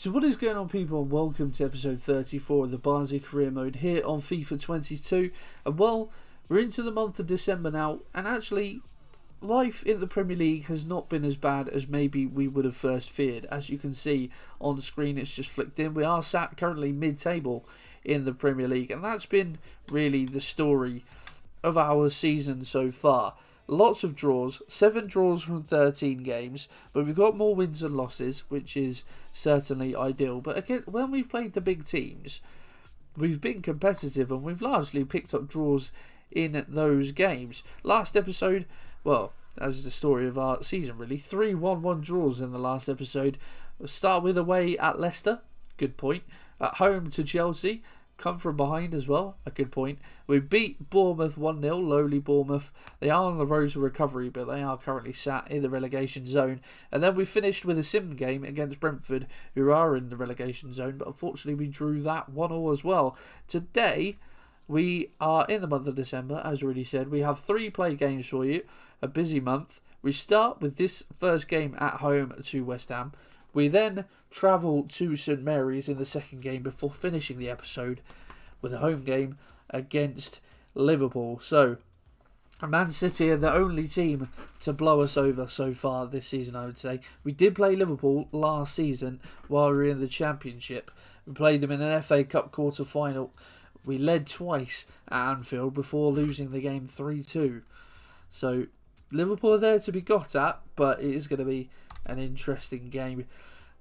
So what is going on, people, and welcome to episode 34 of the Barnsley Career Mode here on FIFA 22. And well, we're into the month of December now, and actually life in the Premier League has not been as bad as maybe we would have first feared. As you can see on the screen, it's just flicked in. We are sat currently mid-table in the Premier League, and that's been really the story of our season so far. Lots of draws, 7 draws from 13 games, but we've got more wins than losses, which is certainly ideal. But again, when we've played the big teams, we've been competitive and we've largely picked up draws in those games. Last episode, well, as the story of our season really, 3 1-1 draws in the last episode. We'll start with away at Leicester, good point. At home to Chelsea, come from behind as well, a good point. We beat Bournemouth 1-0, lowly Bournemouth. They are on the road to recovery, but they are currently sat in the relegation zone. And then we finished with a sim game against Brentford, who are in the relegation zone, but unfortunately we drew that 1-1 as well. Today, we are in the month of December, as already said. We have 3 play games for you, a busy month. We start with this first game at home to West Ham. We then travel to St Mary's in the second game before finishing the episode with a home game against Liverpool. So, Man City are the only team to blow us over so far this season, I would say. We did play Liverpool last season while we were in the Championship. We played them in an FA Cup quarter-final. We led twice at Anfield before losing the game 3-2. So, Liverpool are there to be got at, but it is going to be an interesting game.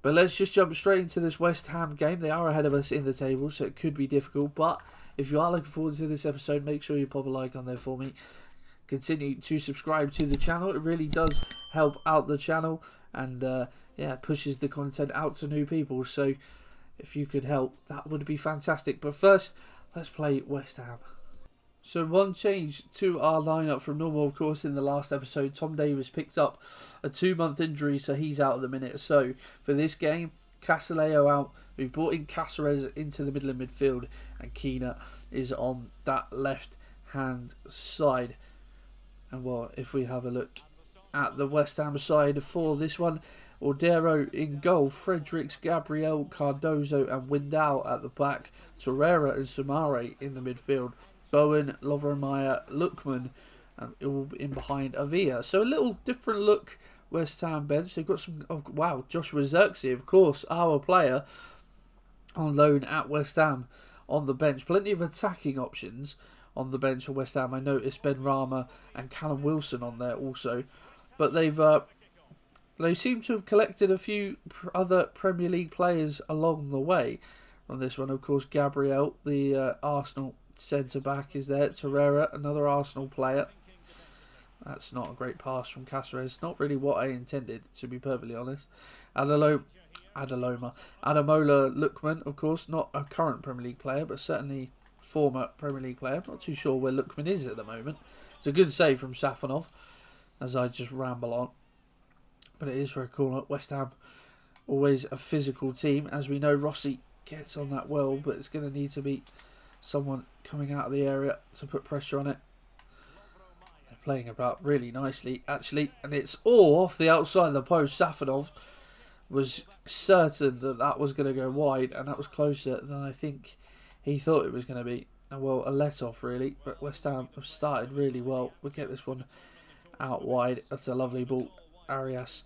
But let's just jump straight into this West Ham game. They are ahead of us in the table, so it could be difficult. But if you are looking forward to this episode, make sure you pop a like on there for me. Continue to subscribe to the channel. It really does help out the channel, and pushes the content out to new people. So if you could help, that would be fantastic. But first, let's play West Ham. So one change to our lineup from normal, of course. In the last episode, Tom Davies picked up a 2-month injury, so he's out at the minute. So for this game, Castelleo out. We've brought in Cáceres into the middle of midfield, and Keena is on that left-hand side. And well, if we have a look at the West Ham side for this one, Ordero in goal, Fredericks, Gabriel, Cardozo and Windal at the back, Torreira and Samare in the midfield, Bowen, Lovromaya, Lookman, and all in behind Avila. So a little different look West Ham bench. They've got some, Joshua Zirkzee, of course, our player on loan at West Ham on the bench. Plenty of attacking options on the bench for West Ham. I noticed Ben Rama and Callum Wilson on there also. But they seem to have collected a few other Premier League players along the way on this one. Of course, Gabriel, the Arsenal centre-back, is there. Torreira, another Arsenal player. That's not a great pass from Cáceres. Not really what I intended, to be perfectly honest. Ademola Lookman, of course, not a current Premier League player, but certainly former Premier League player. I'm not too sure where Lookman is at the moment. It's a good save from Safanov, as I just ramble on. But it is for a corner. West Ham, always a physical team. As we know, Rossi gets on that well, but it's going to need to be someone coming out of the area to put pressure on it. They're playing about really nicely, actually, and it's all off the outside of the post. Safanov was certain that that was going to go wide, and that was closer than I think he thought it was going to be. And well, a let-off, really, but West Ham have started really well. We'll get this one out wide. That's a lovely ball. Arias.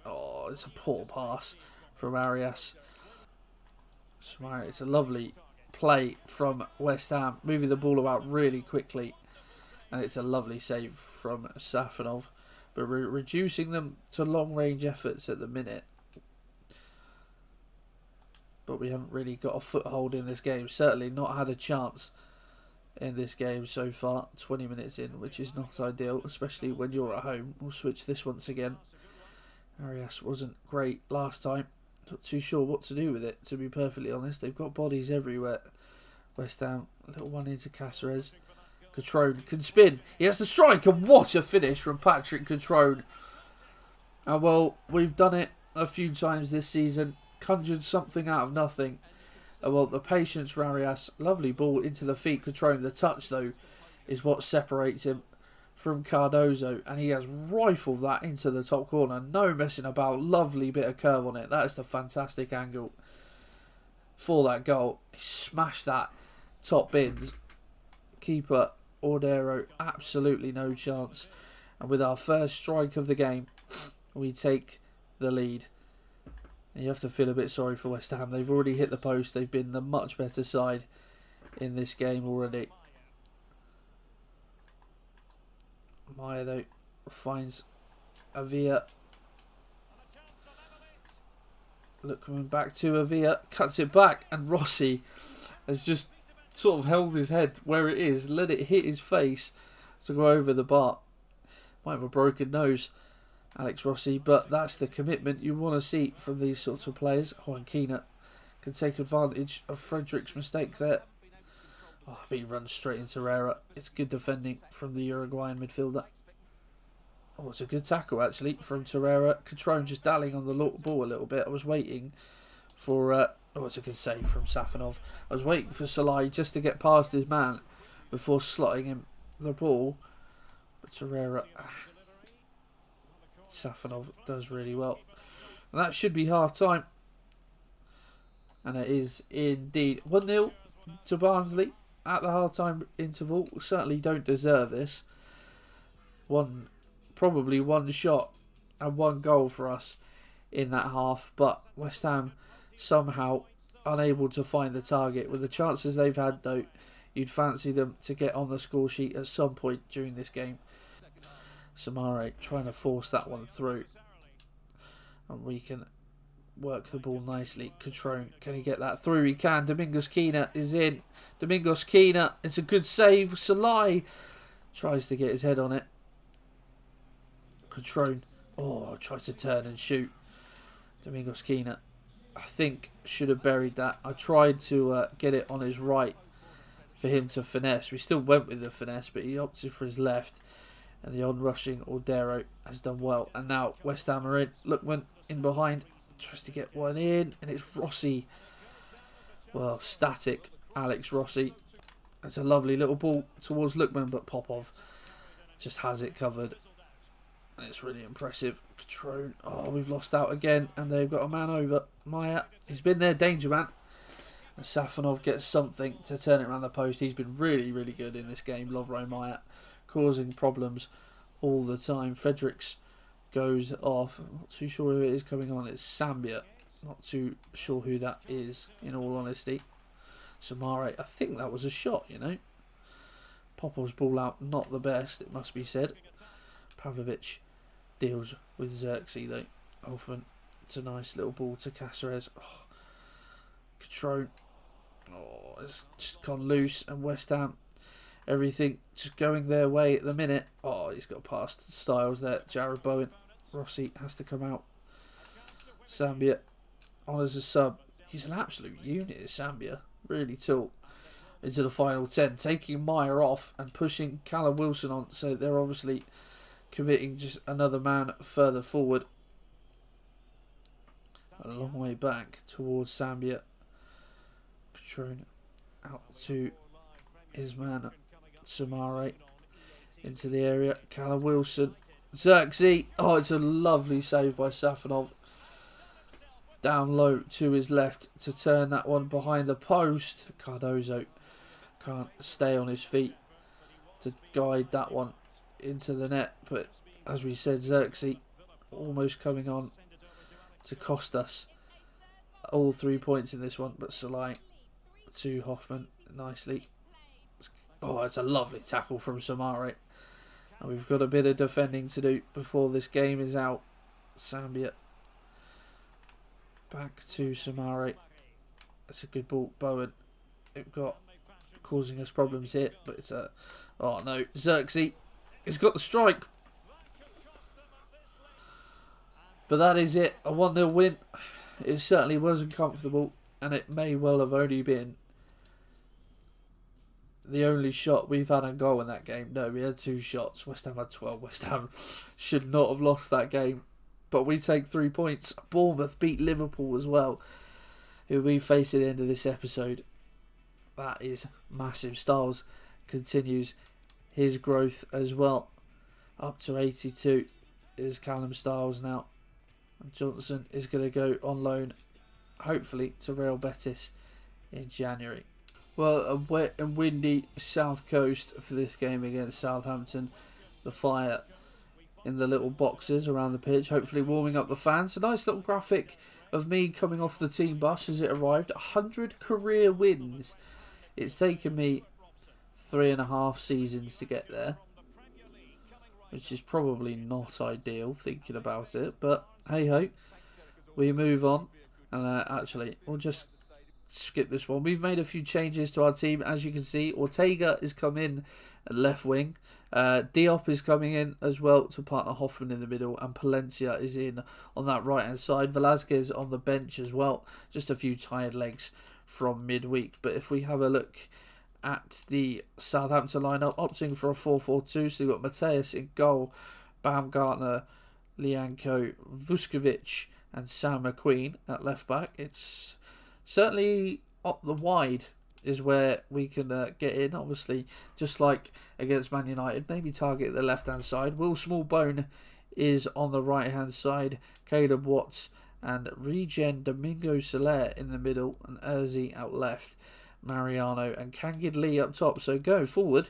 Oh, it's a poor pass from Arias. It's a lovely play from West Ham, moving the ball about really quickly, and it's a lovely save from Safanov. But we're reducing them to long-range efforts at the minute. But we haven't really got a foothold in this game. Certainly not had a chance in this game so far. 20 minutes in, which is not ideal, especially when you're at home. We'll switch this once again. Arias wasn't great last time. Not too sure what to do with it, to be perfectly honest. They've got bodies everywhere. West Ham, a little one into Cáceres. Cutrone can spin. He has to strike, and what a finish from Patrick Cutrone. And well, we've done it a few times this season. Conjured something out of nothing. And well, the patience for Arias. Lovely ball into the feet. Cutrone, the touch though, is what separates him from Cardozo, and he has rifled that into the top corner. No messing about. Lovely bit of curve on it. That is the fantastic angle for that goal. He smashed that top bins. Keeper Ordero, absolutely no chance. And with our first strike of the game, we take the lead. And you have to feel a bit sorry for West Ham. They've already hit the post. They've been the much better side in this game already. Maya, though, finds Avia. Lookman back to Avia. Cuts it back. And Rossi has just sort of held his head where it is. Let it hit his face to go over the bar. Might have a broken nose, Alex Rossi. But that's the commitment you want to see from these sorts of players. Juan Kina can take advantage of Frederick's mistake there. Oh, but he runs straight into Herrera. It's good defending from the Uruguayan midfielder. Oh, it's a good tackle, actually, from Torreira. Catrone just dallying on the ball a little bit. I was waiting for... oh, it's a good save from Safanov. I was waiting for Salai just to get past his man before slotting him the ball. But Torreira... Safanov does really well. And that should be half-time. And it is indeed 1-0 to Barnsley at the half-time interval. Certainly don't deserve this. Probably one shot and one goal for us in that half. But West Ham somehow unable to find the target. With the chances they've had, though, you'd fancy them to get on the score sheet at some point during this game. Samare trying to force that one through. And we can work the ball nicely. Catrone, can he get that through? He can. Domingos Quina is in. Domingos Quina, it's a good save. Salai tries to get his head on it. Catrone, oh, tries to turn and shoot. Domingos Quina, I think, should have buried that. I tried to get it on his right for him to finesse. We still went with the finesse, but he opted for his left. And the on-rushing Ordero has done well. And now West Ham are in. Lookman in behind. Tries to get one in. And it's Rossi. Well, static Alex Rossi. It's a lovely little ball towards Lookman, but Popov just has it covered. And it's really impressive. Catrone. Oh, we've lost out again. And they've got a man over. Maya. He's been their danger man. And Safanov gets something to turn it around the post. He's been really, really good in this game. Lovro Maya. Causing problems all the time. Fredericks goes off. I'm not too sure who it is coming on. It's Sambia. Not too sure who that is, in all honesty. Samare, I think that was a shot, you know. Popov's ball out, not the best, it must be said. Pavlovic deals with Xerxes, though. Hoffman, it's a nice little ball to Caceres. Oh, Catrone. Oh, it's just gone loose. And West Ham, everything just going their way at the minute. Oh, he's got past Styles there. Jared Bowen. Rossi has to come out. Sambia on as a sub. He's an absolute unit, is Sambia. Really tall. Into the final 10. Taking Meyer off and pushing Callum Wilson on. So they're obviously committing just another man further forward. A long way back towards Sambia. Catrone out to his man Samare into the area. Callum Wilson. Xerxes. Oh, it's a lovely save by Safanov. Down low to his left to turn that one behind the post. Cardozo can't stay on his feet to guide that one into the net. But as we said, Xerxes almost coming on to cost us all 3 points in this one. But Salai to Hoffman nicely. Oh, it's a lovely tackle from Samare. And we've got a bit of defending to do before this game is out. Sambia. Back to Samare. That's a good ball. Bowen. It got causing us problems here. But it's a... Oh, no. Xerxes. He's got the strike. But that is it. A 1-0 win. It certainly wasn't comfortable. And it may well have only been the only shot we've had on goal in that game. No, we had 2 shots. West Ham had 12. West Ham should not have lost that game. But we take 3 points. Bournemouth beat Liverpool as well, who we face at the end of this episode. That is massive. Styles continues his growth as well. Up to 82 is Callum Styles now. And Johnson is going to go on loan, hopefully, to Real Betis in January. Well, a wet and windy south coast for this game against Southampton. The fire in the little boxes around the pitch, hopefully warming up the fans. A nice little graphic of me coming off the team bus as it arrived. 100 career wins. It's taken me 3.5 seasons to get there, which is probably not ideal thinking about it, but hey ho, we move on. And actually, we'll just skip this one. We've made a few changes to our team. As you can see, Ortega is come in at left wing. Diop is coming in as well to partner Hoffman in the middle, and Palencia is in on that right hand side. Velasquez on the bench as well. Just a few tired legs from midweek. But if we have a look at the Southampton lineup, opting for a 4-4-2, so you've got Mateus in goal, Baumgartner, Lianco, Vuskovic and Sam McQueen at left back. It's certainly up the wide is where we can get in. Obviously, just like against Man United, maybe target the left-hand side. Will Smallbone is on the right-hand side. Caleb Watts and Regen Domingo Soler in the middle, and Urzi out left. Mariano and Kangid Lee up top. So going forward,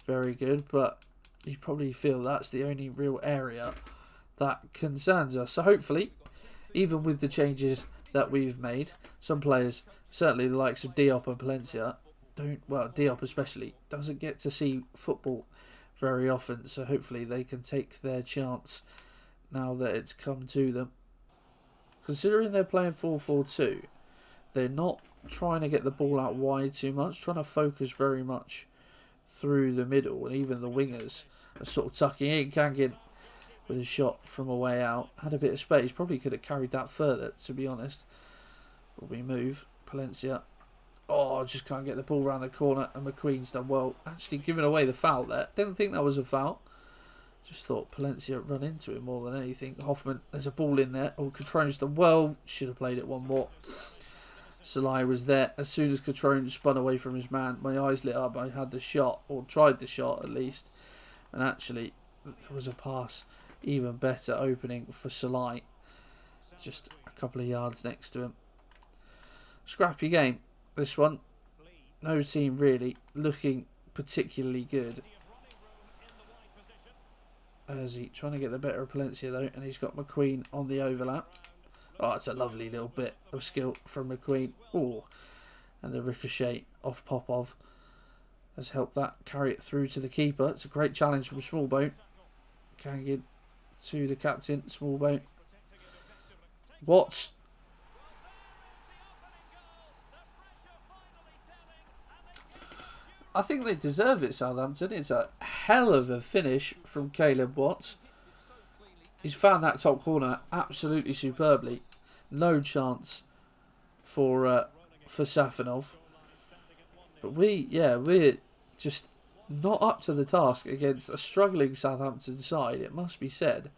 very good, but you probably feel that's the only real area that concerns us. So hopefully, even with the changes that we've made, some players, certainly the likes of Diop and Palencia, Diop especially, doesn't get to see football very often. So hopefully they can take their chance now that it's come to them. Considering they're playing 4-4-2, they're not trying to get the ball out wide too much, trying to focus very much through the middle, and even the wingers are sort of tucking in. Kangin with a shot from a way out, had a bit of space, probably could have carried that further, to be honest. But we move. Palencia, just can't get the ball around the corner, and McQueen's done well, actually giving away the foul there. Didn't think that was a foul, just thought Palencia run into it more than anything. Hoffman, there's a ball in there. Catrone's done well, should have played it one more. Salai was there. As soon as Catrone spun away from his man, my eyes lit up. I had the shot, or tried the shot at least. And actually, there was a pass, even better opening for Salai. Just a couple of yards next to him. Scrappy game, this one. No team really looking particularly good. Urzi trying to get the better of Palencia though, and he's got McQueen on the overlap. It's a lovely little bit of skill from McQueen. And the ricochet off Popov has helped that carry it through to the keeper. It's a great challenge from Smallbone. Kangin to the captain, Smallbone. Watts. I think they deserve it, Southampton. It's a hell of a finish from Caleb Watts. He's found that top corner absolutely superbly. No chance for Safanov. But we're just not up to the task against a struggling Southampton side, it must be said.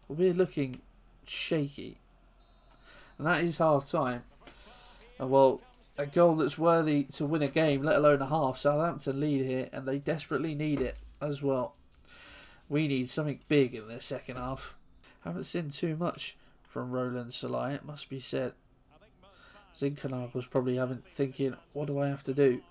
We're looking shaky. And that is half time. And well, a goal that's worthy to win a game, let alone a half. Southampton lead here, and they desperately need it as well. We need something big in the second half. Haven't seen too much from Roland Salai, it must be said. Zinkanar was probably thinking, what do I have to do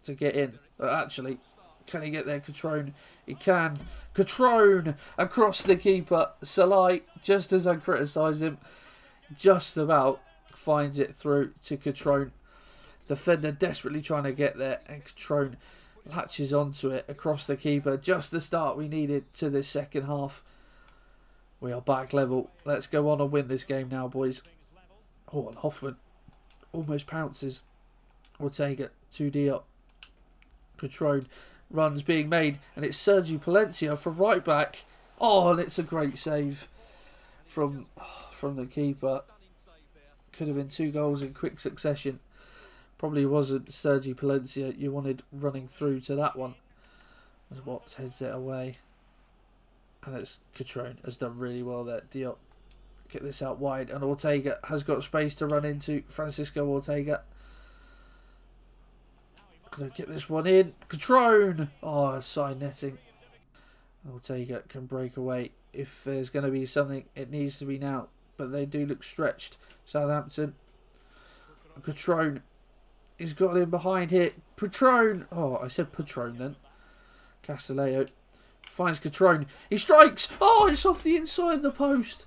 to get in? But actually, can he get there, Catrone? He can. Catrone across the keeper. Salai, just as I criticise him, just about finds it through to Catrone. Defender desperately trying to get there, and Catrone latches onto it across the keeper. Just the start we needed to this second half. We are back level. Let's go on and win this game now, boys. And Hoffman almost pounces. Ortega 2D up. Catrone runs being made, and it's Sergi Palencia for right back. And it's a great save from the keeper. Could have been 2 goals in quick succession. Probably wasn't Sergi Palencia you wanted running through to that one. As Watts heads it away. And it's Catrone has done really well there. Diop, get this out wide. And Ortega has got space to run into. Francisco Ortega. Gonna get this one in. Catrone! Side netting. Ortega can break away. If there's going to be something, it needs to be now. But they do look stretched. Southampton. Catrone. He's got him behind here. Patrone. Oh, I said Patrone then. Castillejo finds Catrone. He strikes. Oh, it's off the inside of the post.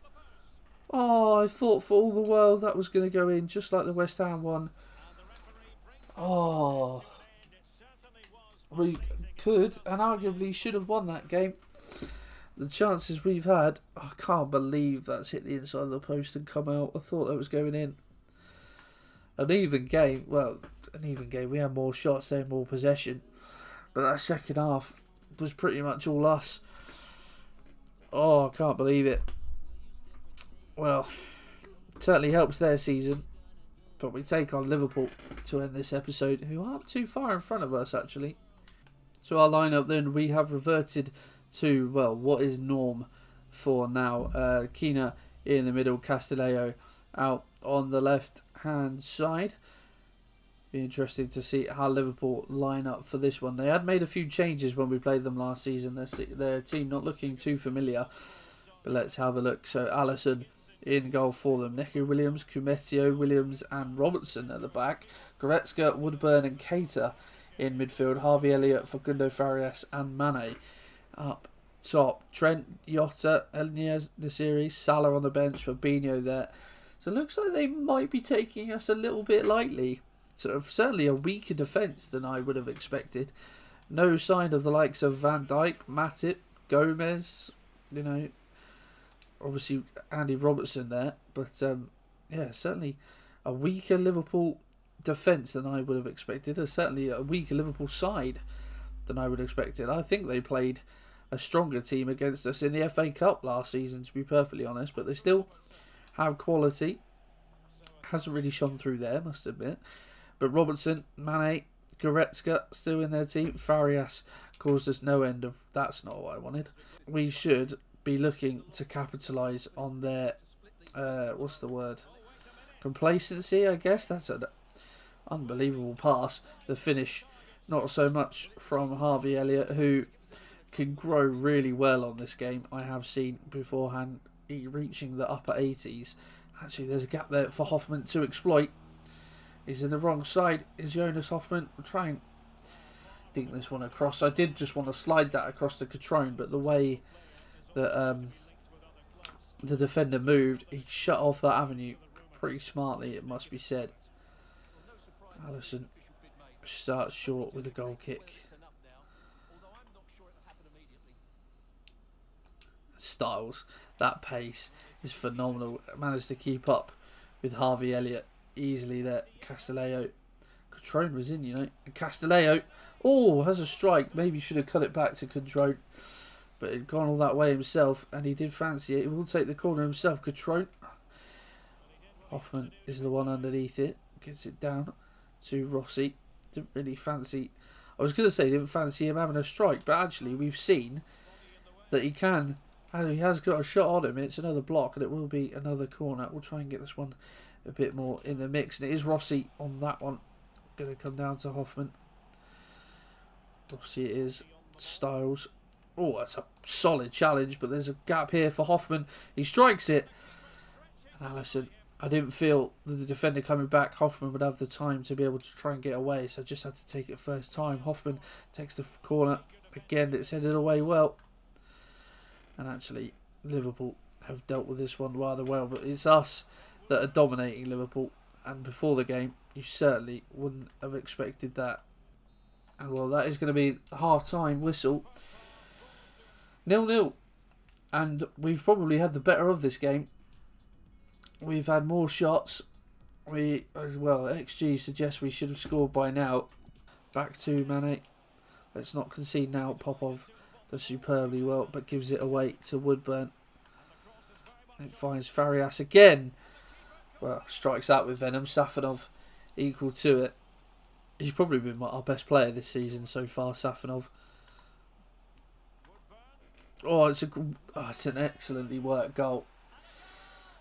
Oh, I thought for all the world that was going to go in, just like the West Ham one. Oh, we could and arguably should have won that game. The chances we've had, I can't believe that's hit the inside of the post and come out. I thought that was going in. An even game. Well, an even game. We had more shots, they had more possession. But that second half was pretty much all us. Oh, I can't believe it. Well, it certainly helps their season. But we take on Liverpool to end this episode, who aren't too far in front of us, actually. So our lineup then, we have reverted to, well, what is norm for now. Kina in the middle, Castillejo out on the left-hand side. Be interesting to see how Liverpool line up for this one. They had made a few changes when we played them last season. Their team not looking too familiar. But let's have a look. So Alisson in goal for them. Neco Williams, Kumetio, Williams and Robertson at the back. Goretzka, Woodburn and Keita in midfield. Harvey Elliott, Facundo Farias and Mane. Up top, Trent, Jota, Elnez, Nasiri, Salah on the bench, Fabinho there. So it looks like they might be taking us a little bit lightly. Sort of certainly a weaker defence than I would have expected. No sign of the likes of Van Dijk, Matip, Gomez, you know, obviously Andy Robertson there. But yeah, certainly a weaker Liverpool defence than I would have expected. Certainly a weaker Liverpool side than I would have expected. I think they played a stronger team against us in the FA Cup last season, to be perfectly honest, but they still have quality. Hasn't really shone through there, must admit. But Robertson, Mane, Goretzka still in their team. Farias caused us no end of, that's not what I wanted. We should be looking to capitalise on their, what's the word? Complacency, I guess. That's an unbelievable pass. The finish, not so much from Harvey Elliott, who can grow really well on this game. I have seen beforehand reaching the upper 80s. Actually, there's a gap there for Hoffman to exploit. He's in the wrong side. Is Jonas Hoffman trying to dink this one across? I did just want to slide that across the Catrone, but the way that the defender moved, he shut off that avenue pretty smartly, it must be said. Alisson starts short with a goal kick. Styles, that pace is phenomenal. Managed to keep up with Harvey Elliott easily there. Castillejo, Catrone was in, you know. And Castillejo, oh, has a strike. Maybe should have cut it back to Catrone, but he'd gone all that way himself, and he did fancy it. He will take the corner himself. Catrone, Hoffman is the one underneath it, gets it down to Rossi. Didn't really fancy. I was going to say didn't fancy him having a strike, but actually we've seen that he can. He has got a shot on him. It's another block, and it will be another corner. We'll try and get this one a bit more in the mix. And it is Rossi on that one. Going to come down to Hoffman. Rossi it is. Styles. Oh, that's a solid challenge, but there's a gap here for Hoffman. He strikes it. And Alisson, I didn't feel that the defender coming back, Hoffman would have the time to be able to try and get away, so I just had to take it first time. Hoffman takes the corner. Again, it's headed away well. And actually, Liverpool have dealt with this one rather well. But it's us that are dominating Liverpool. And before the game, you certainly wouldn't have expected that. And well, that is going to be the half-time whistle. 0-0. And we've probably had the better of this game. We've had more shots. XG suggests we should have scored by now. Back to Mane. Let's not concede now. Popov does superbly well, but gives it away to Woodburn. It finds Farias again. Well, strikes out with venom. Safanov equal to it. He's probably been our best player this season so far, Safanov. Oh, it's an excellently worked goal.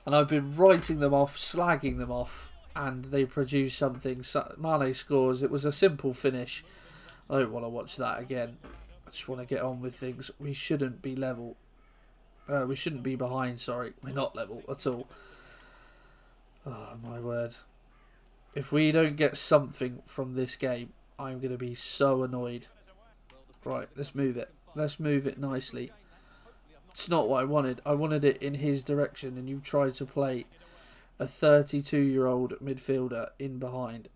And I've been writing them off, slagging them off, and they produce something. Mane scores. It was a simple finish. I don't want to watch that again. I just want to get on with things. We shouldn't be level. We shouldn't be behind, sorry. We're not level at all. Oh, my word. If we don't get something from this game, I'm going to be so annoyed. Right, let's move it. Let's move it nicely. It's not what I wanted. I wanted it in his direction, and you've tried to play a 32-year-old midfielder in behind.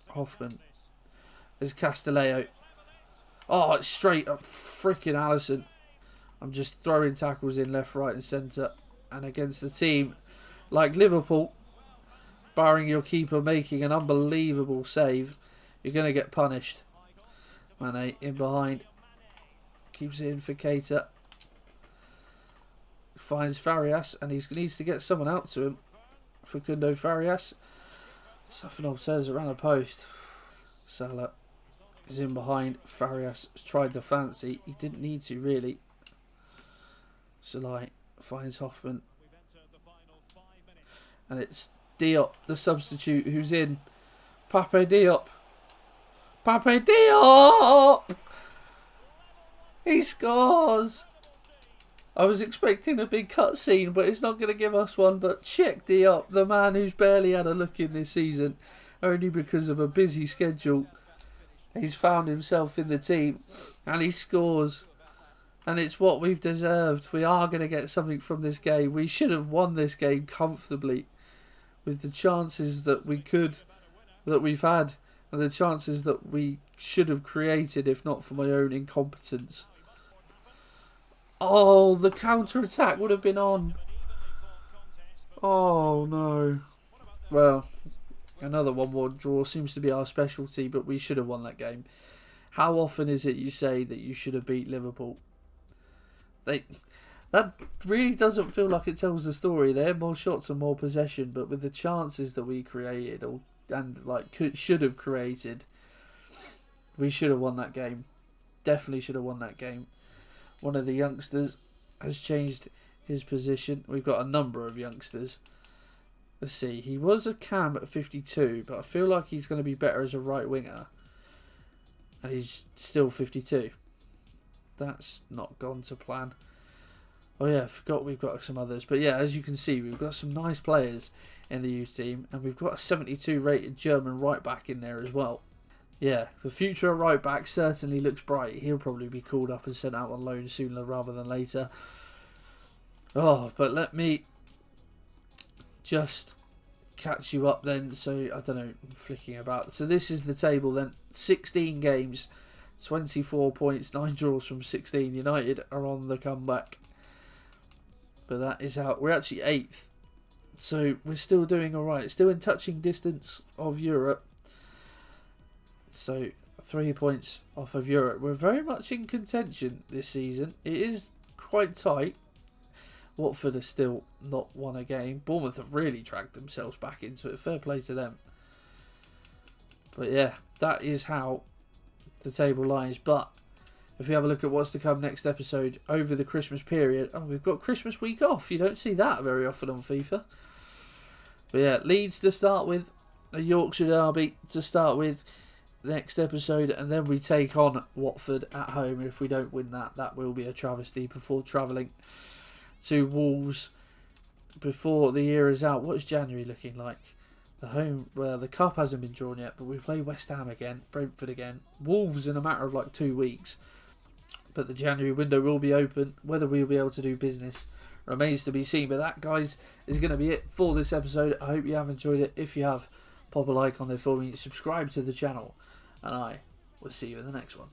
Hoffman. There's Castelleo. Oh, it's straight up freaking Alisson. I'm just throwing tackles in left, right and centre. And against the team like Liverpool, barring your keeper making an unbelievable save, you're going to get punished. Mane in behind. Keeps it in for Keita. Finds Farias, and he needs to get someone out to him. Facundo Farias. Safanov turns around the post. Salah is in behind. Farias tried the fancy. He didn't need to, really. Salai finds Hoffman. And it's Diop, the substitute, who's in. Pape Diop. Pape Diop! He scores! I was expecting a big cutscene, but it's not going to give us one. But check Diop, the man who's barely had a look in this season, only because of a busy schedule. He's found himself in the team, and he scores. And it's what we've deserved. We are going to get something from this game. We should have won this game comfortably, with the chances that we've had, and the chances that we should have created, if not for my own incompetence. Oh, the counter-attack would have been on. Oh, no. Well, another 1-1 draw seems to be our specialty, but we should have won that game. How often is it you say that you should have beat Liverpool? That really doesn't feel like it tells the story. They had more shots and more possession, but with the chances that we created should have created, we should have won that game. Definitely should have won that game. One of the youngsters has changed his position. We've got a number of youngsters. Let's see. He was a cam at 52, but I feel like he's going to be better as a right winger. And he's still 52. That's not gone to plan. Oh yeah, I forgot we've got some others. But yeah, as you can see, we've got some nice players in the youth team. And we've got a 72 rated German right back in there as well. Yeah, the future right back certainly looks bright. He'll probably be called up and sent out on loan sooner rather than later. Oh, but let me just catch you up then. So, I don't know, I'm flicking about. So this is the table then. 16 games, 24 points, 9 draws from 16. United are on the comeback. But that is how... We're actually 8th. So we're still doing alright. Still in touching distance of Europe. So 3 points off of Europe. We're very much in contention this season. It is quite tight. Watford have still not won a game. Bournemouth have really dragged themselves back into it. Fair play to them. But yeah, that is how the table lies. But if we have a look at what's to come next episode over the Christmas period. Oh, we've got Christmas week off. You don't see that very often on FIFA. But yeah, Leeds to start with. A Yorkshire derby to start with. Next episode, and then we take on Watford at home. If we don't win that, that will be a travesty before travelling to Wolves before the year is out. What is January looking like? The cup hasn't been drawn yet, but we play West Ham again, Brentford again, Wolves in a matter of like 2 weeks. But the January window will be open. Whether we'll be able to do business remains to be seen. But that, guys, is going to be it for this episode. I hope you have enjoyed it. If you have, pop a like on there for me, subscribe to the channel, and I will see you in the next one.